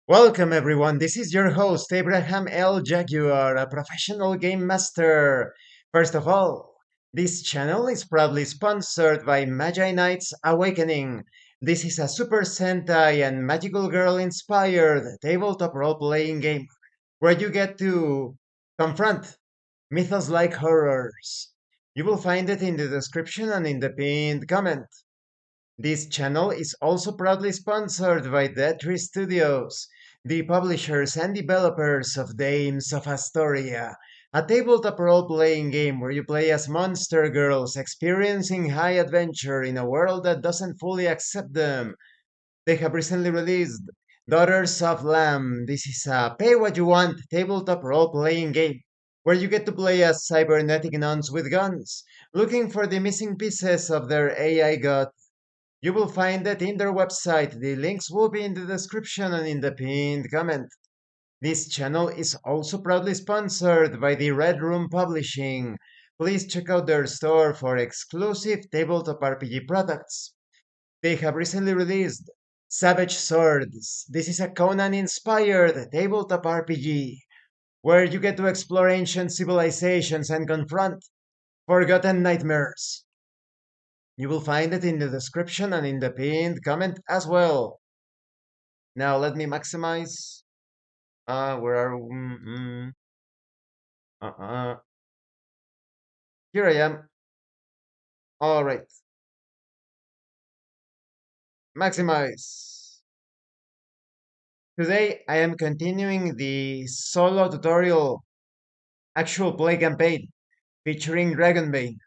Welcome, everyone. This is your host, Abraham L. Jaguar, a professional game master. First of all, this channel is proudly sponsored by Magi-Knights Awakening. This is a Super Sentai and Magical Girl inspired tabletop role playing game where you get to confront mythos-like horrors. You will find it in the description and in the pinned comment. This channel is also proudly sponsored by Dead Tree Studios, the publishers and developers of Dames of Asstoria, a tabletop role-playing game where you play as monster girls experiencing high adventure in a world that doesn't fully accept them. They have recently released Daughters of Lamb. This is a pay-what-you-want tabletop role-playing game where you get to play as cybernetic nuns with guns, looking for the missing pieces of their AI god. You will find it in their website. The links will be in the description and in the pinned comment. This channel is also proudly sponsored by the Red Room Publishing. Please check out their store for exclusive tabletop RPG products. They have recently released Savage Swords. This is a Conan inspired tabletop RPG where you get to explore ancient civilizations and confront forgotten nightmares. You will find it in the description and in the pinned comment as well. Now let me maximize. Where are uh, uh, here I am. All right, maximize. Today I am continuing the solo tutorial actual play campaign featuring Dragonbane.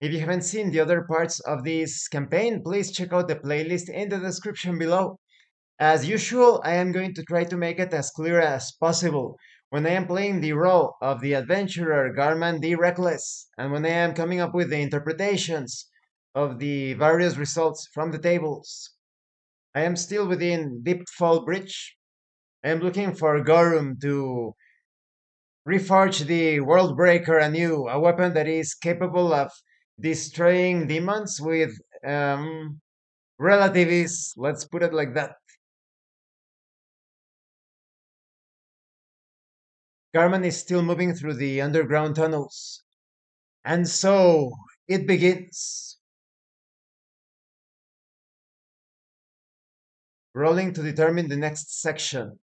If you haven't seen the other parts of this campaign, please check out the playlist in the description below. As usual, I am going to try to make it as clear as possible when I am playing the role of the adventurer Garman the Reckless, and when I am coming up with the interpretations of the various results from the tables. I am still within Deepfall Bridge. I am looking for Gorum to reforge the World Breaker anew, a weapon that is capable of destroying demons with relative ease. Let's put it like that. Garman is still moving through the underground tunnels. And so it begins. Rolling to determine the next section.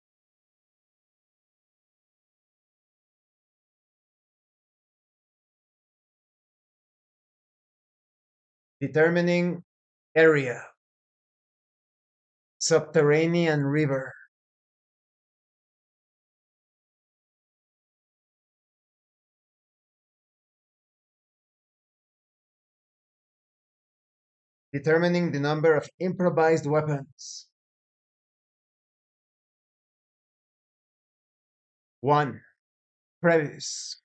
Determining area. Subterranean river. Determining the number of improvised weapons. 1. Previous.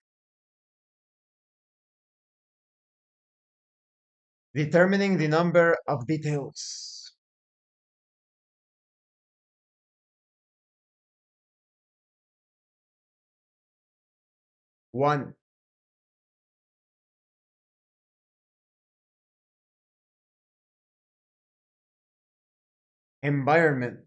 Determining the number of details. 1. Environment.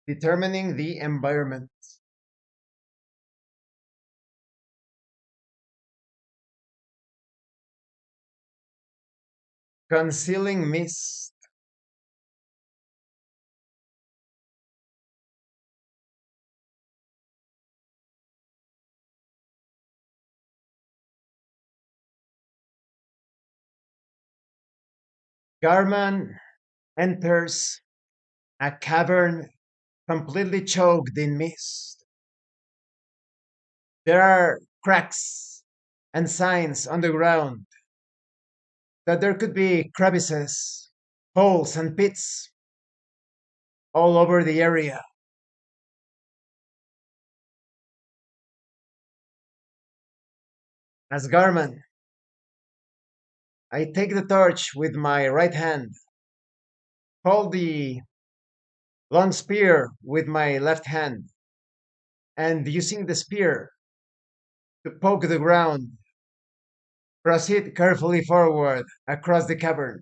Determining the environment. Concealing mist. Garman enters a cavern completely choked in mist. There are cracks and signs on the ground that there could be crevices, holes, and pits all over the area. As Garman, I take the torch with my right hand, hold the long spear with my left hand, and using the spear, To poke the ground, proceed carefully forward across the cavern.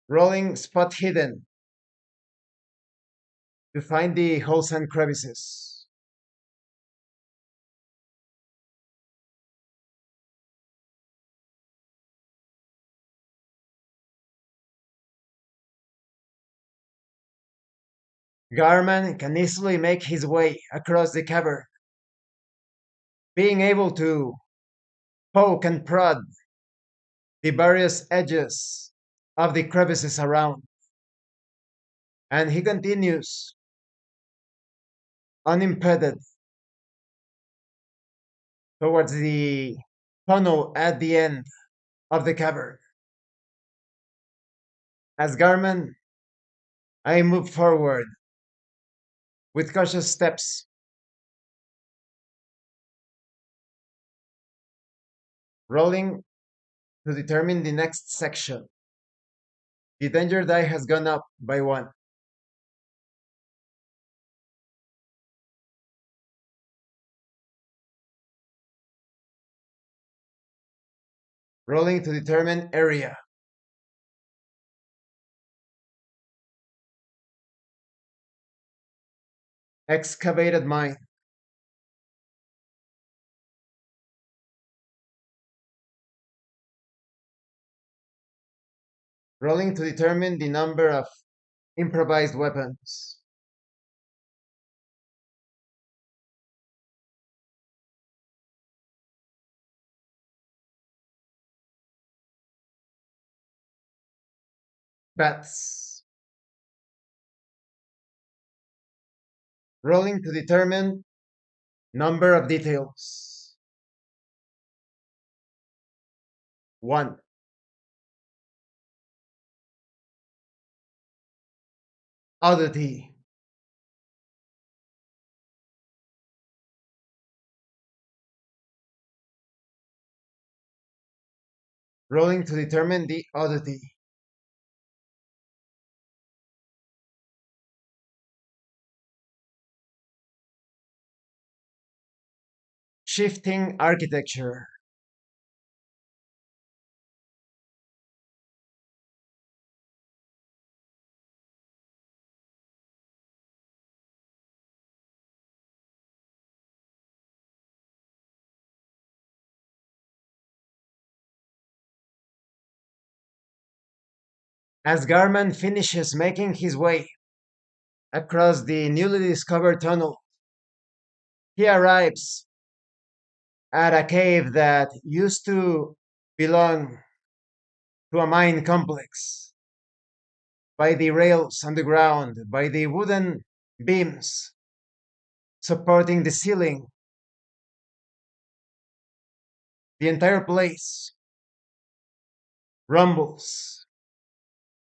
Rolling spot hidden to find the holes and crevices. Garman can easily make his way across the cavern, being able to poke and prod the various edges of the crevices around. And he continues unimpeded towards the tunnel at the end of the cavern. As Garman, I move forward with cautious steps, rolling to determine the next section. The danger die has gone up by one. Rolling to determine area. Excavated mine. Rolling to determine the number of improvised weapons. Bats. Rolling to determine number of details. One. Oddity. Rolling to determine the oddity. Shifting architecture. As Garman finishes making his way across the newly discovered tunnel, he arrives at a cave that used to belong to a mine complex. By the rails on the ground, by the wooden beams supporting the ceiling, the entire place rumbles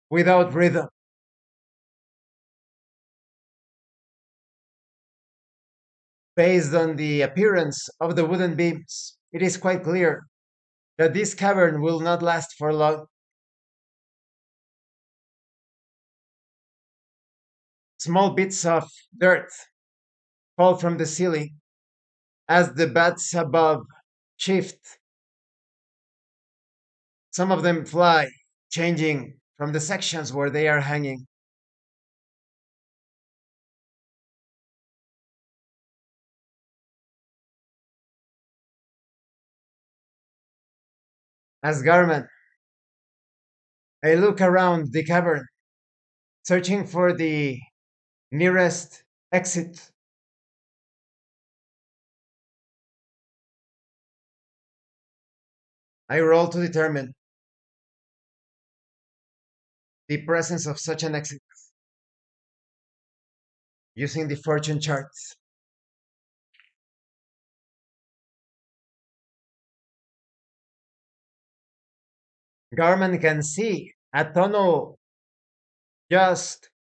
without rhythm. Based on the appearance of the wooden beams, it is quite clear that this cavern will not last for long. Small bits of dirt fall from the ceiling as the bats above shift. Some of them fly, changing from the sections where they are hanging. As Garman, I look around the cavern, searching for the nearest exit. I roll to determine the presence of such an exit using the fortune charts. Garman can see a tunnel just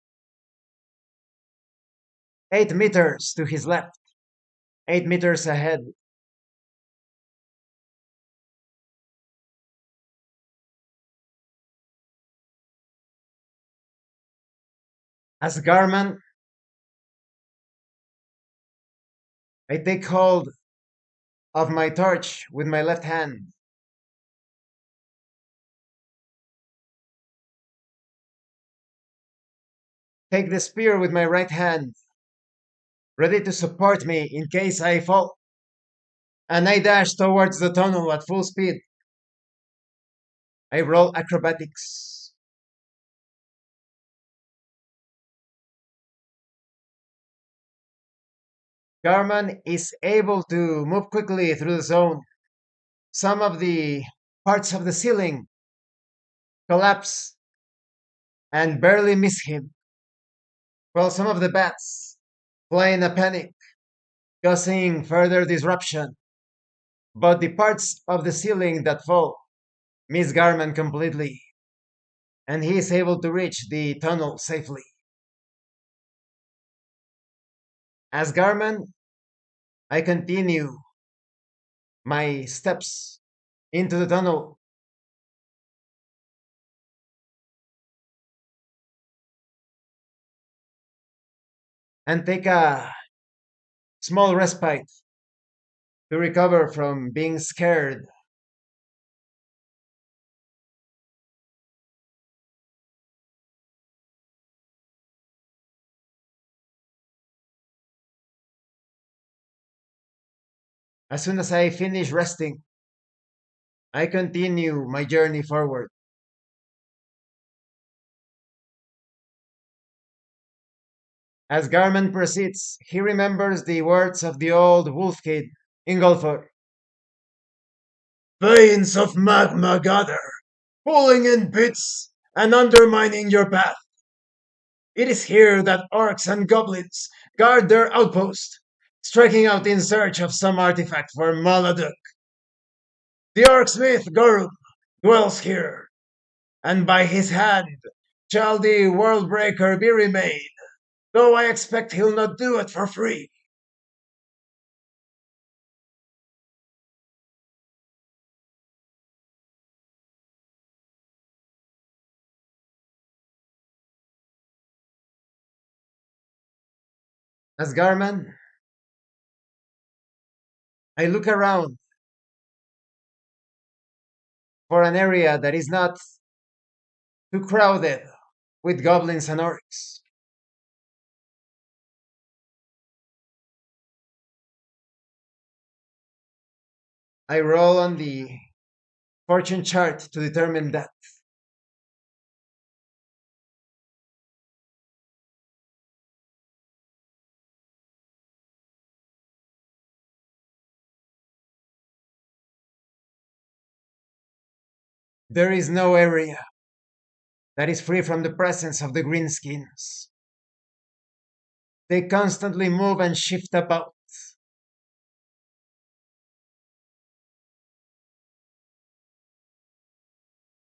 8 meters to his left, 8 meters ahead. As Garman, I take hold of my torch with my left hand. Take the spear with my right hand, ready to support me in case I fall. And I dash towards the tunnel at full speed. I roll acrobatics. Garman is able to move quickly through the zone. Some of the parts of the ceiling collapse and barely miss him, while some of the bats fly in a panic, causing further disruption. But the parts of the ceiling that fall miss Garman completely, and he is able to reach the tunnel safely. As Garman, I continue my steps into the tunnel and take a small respite to recover from being scared. As soon as I finish resting, I continue my journey forward. As Garman proceeds, he remembers the words of the old wolf kid, Ingolfur. Veins of magma gather, pulling in bits and undermining your path. It is here that orcs and goblins guard their outpost, striking out in search of some artifact for Maladuk. The orc smith Gorub dwells here, and by his hand shall the Worldbreaker be remade, though I expect he'll not do it for free. As Garman, I look around for an area that is not too crowded with goblins and orcs. I roll on the fortune chart to determine that. There is no area that is free from the presence of the greenskins. They constantly move and shift about.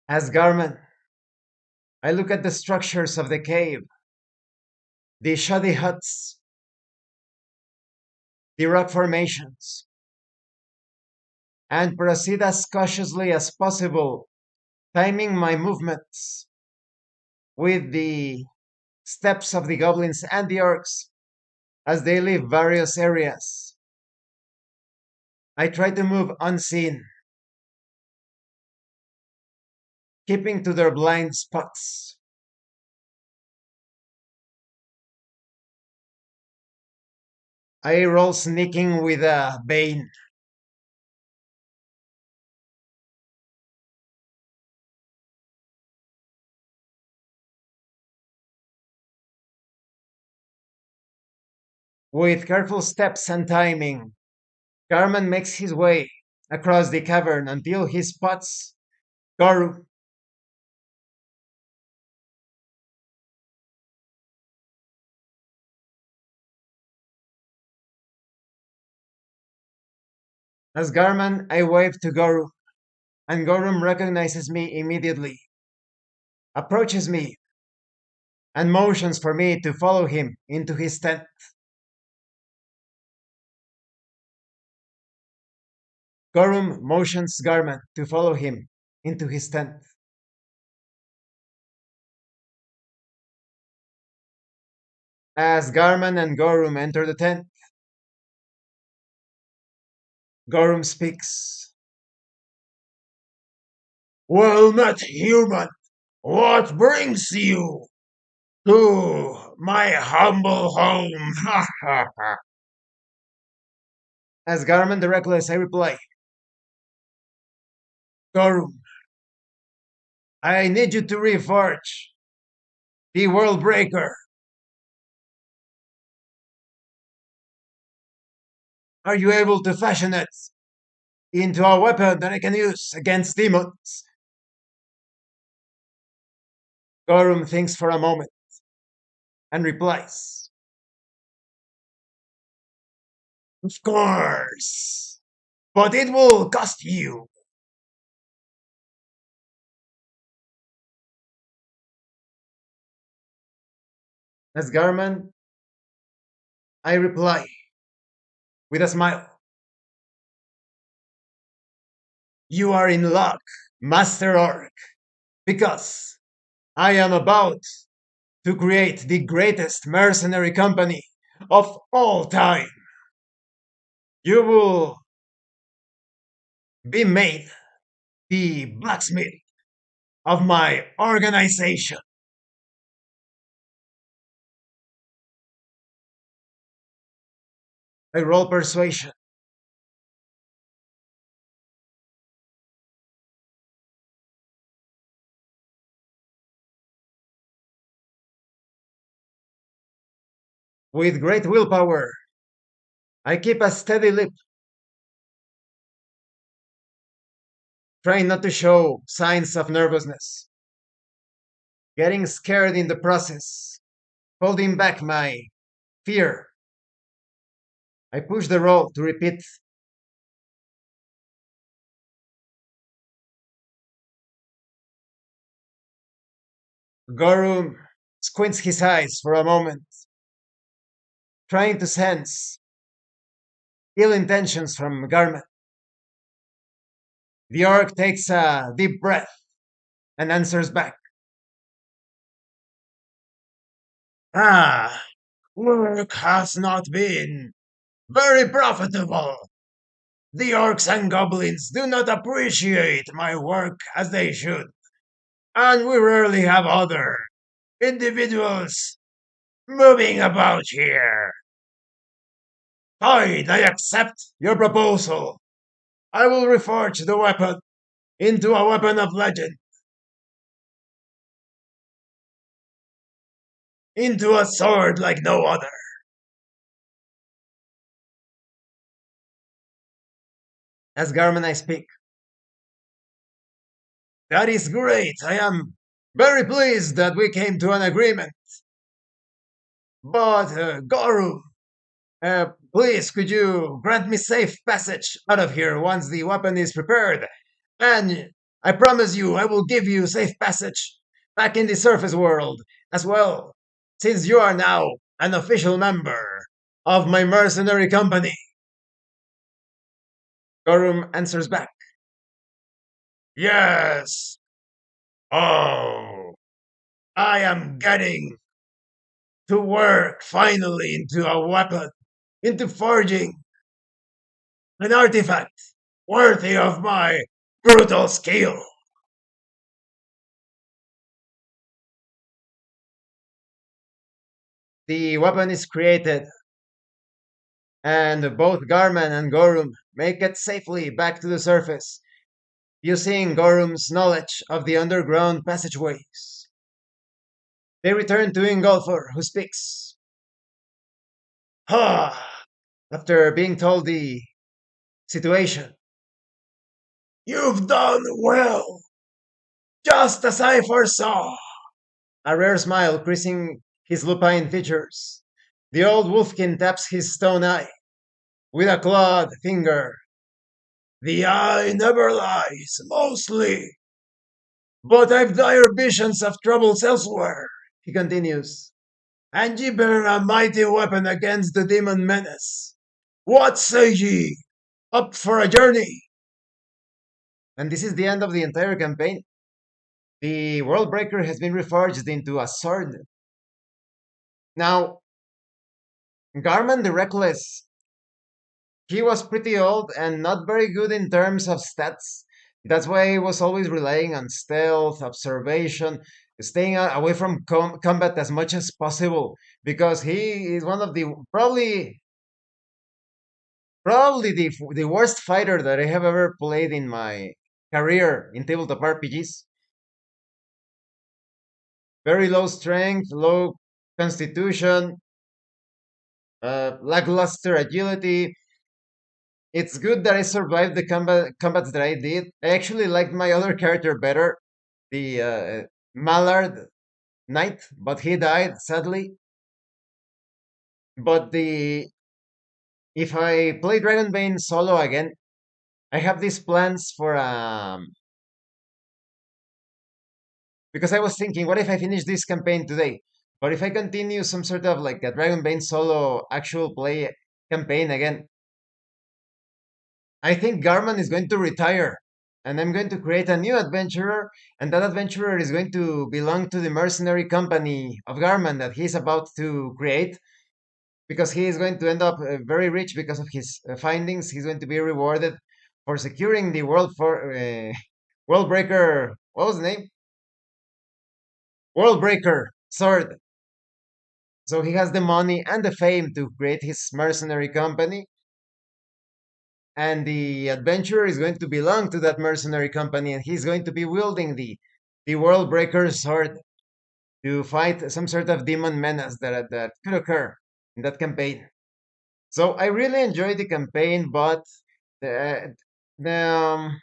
As Garman, I look at the structures of the cave, the shoddy huts, the rock formations, and proceed as cautiously as possible, timing my movements with the steps of the goblins and the orcs as they leave various areas. I try to move unseen, keeping to their blind spots. I roll sneaking with a bane. With careful steps and timing, Garman makes his way across the cavern until he spots Garu. As Garman, I wave to Garu, and Gorum recognizes me immediately, approaches me, and motions for me to follow him into his tent. Gorum motions Garman to follow him into his tent. As Garman and Gorum enter the tent, Gorum speaks. Well met, human. What brings you to my humble home? As Garman the Reckless, I reply, Gorum, I need you to reforge the World Breaker. Are you able to fashion it into a weapon that I can use against demons? Gorum thinks for a moment and replies, Of course, but it will cost you. As Garman, I reply with a smile, You are in luck, Master Orc, because I am about to create the greatest mercenary company of all time. You will be made the blacksmith of my organization. I roll persuasion. With great willpower, I keep a steady lip, trying not to show signs of nervousness, getting scared in the process, holding back my fear. I push the roll to repeat. Gorum squints his eyes for a moment, trying to sense ill intentions from Garman. The orc takes a deep breath and answers back. Ah, work has not been very profitable. The orcs and goblins do not appreciate my work as they should, and we rarely have other individuals moving about here. Fine, I accept your proposal. I will reforge the weapon into a weapon of legend, into a sword like no other. As Garmin I speak. That is great. I am very pleased that we came to an agreement. But, Goru, please could you grant me safe passage out of here once the weapon is prepared? And I promise you I will give you safe passage back in the surface world as well, since you are now an official member of my mercenary company. Gorum answers back. Yes. Oh, I am getting to work finally into a weapon, into forging an artifact worthy of my brutal skill. The weapon is created, and both Garman and Gorum make it safely back to the surface, using Gorum's knowledge of the underground passageways. They return to Ingolfor, who speaks. Ha! After being told the situation. You've done well, just as I foresaw. A rare smile creasing his lupine features. The old wolfkin taps his stone eye with a clawed finger. The eye never lies, mostly. But I've dire visions of troubles elsewhere, he continues. And ye bear a mighty weapon against the demon menace. What say ye? Up for a journey? And this is the end of the entire campaign. The World Breaker has been reforged into a sword. Now, Garman the Reckless. He was pretty old and not very good in terms of stats. That's why he was always relying on stealth, observation, staying away from combat as much as possible because he is one of the probably the worst fighter that I have ever played in my career in tabletop RPGs. Very low strength, low constitution, lackluster agility. It's good that I survived the combats that I did. I actually liked my other character better, the Mallard Knight, but he died sadly. But the if I play Dragonbane solo again, I have these plans for because I was thinking, what if I finish this campaign today? But if I continue some sort of like a Dragonbane solo actual play campaign again, I think Garman is going to retire, and I'm going to create a new adventurer, and that adventurer is going to belong to the mercenary company of Garman that he's about to create, because he is going to end up very rich because of his findings. He's going to be rewarded for securing the world breaker. What was the name? World breaker sword. So he has the money and the fame to create his mercenary company, and the adventurer is going to belong to that mercenary company, and he's going to be wielding the world breaker sword to fight some sort of demon menace that could occur in that campaign. So I really enjoyed the campaign, but the the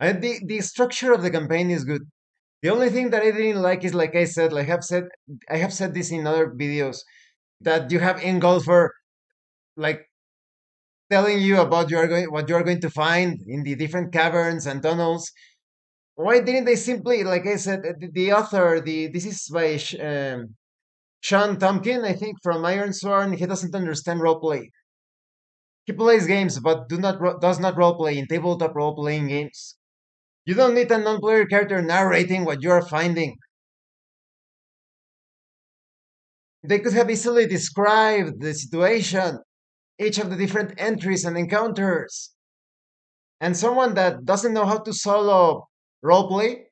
the structure of the campaign is good. The only thing that I didn't like is, like I said, I have said this in other videos, that you have Ingolfer like telling you about what you are going to find in the different caverns and tunnels. Why didn't they simply, like I said, the author, the this is by Sean Tompkin, I think, from Iron Sworn. He doesn't understand roleplay. He plays games, but does not roleplay in tabletop role playing games. You don't need a non-player character narrating what you are finding. They could have easily described the situation, each of the different entries and encounters. And someone that doesn't know how to solo roleplay,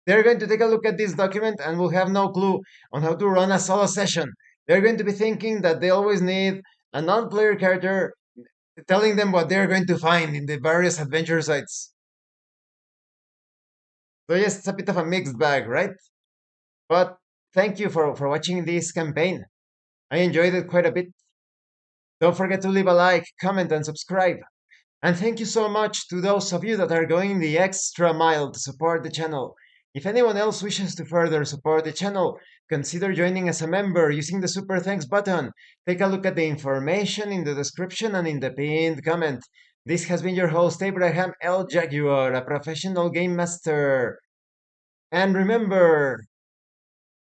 they're going to take a look at this document and will have no clue on how to run a solo session. They're going to be thinking that they always need a non-player character telling them what they're going to find in the various adventure sites. So yes, it's a bit of a mixed bag, right? But thank you for watching this campaign. I enjoyed it quite a bit. Don't forget to leave a like, comment, and subscribe. And thank you so much to those of you that are going the extra mile to support the channel. If anyone else wishes to further support the channel, consider joining as a member using the Super Thanks button. Take a look at the information in the description and in the pinned comment. This has been your host, Abraham L. Jaguar, a professional game master. And remember,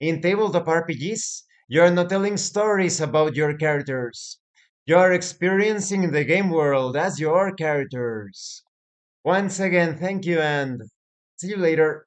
in tabletop RPGs, you're not telling stories about your characters. You're experiencing the game world as your characters. Once again, thank you and see you later.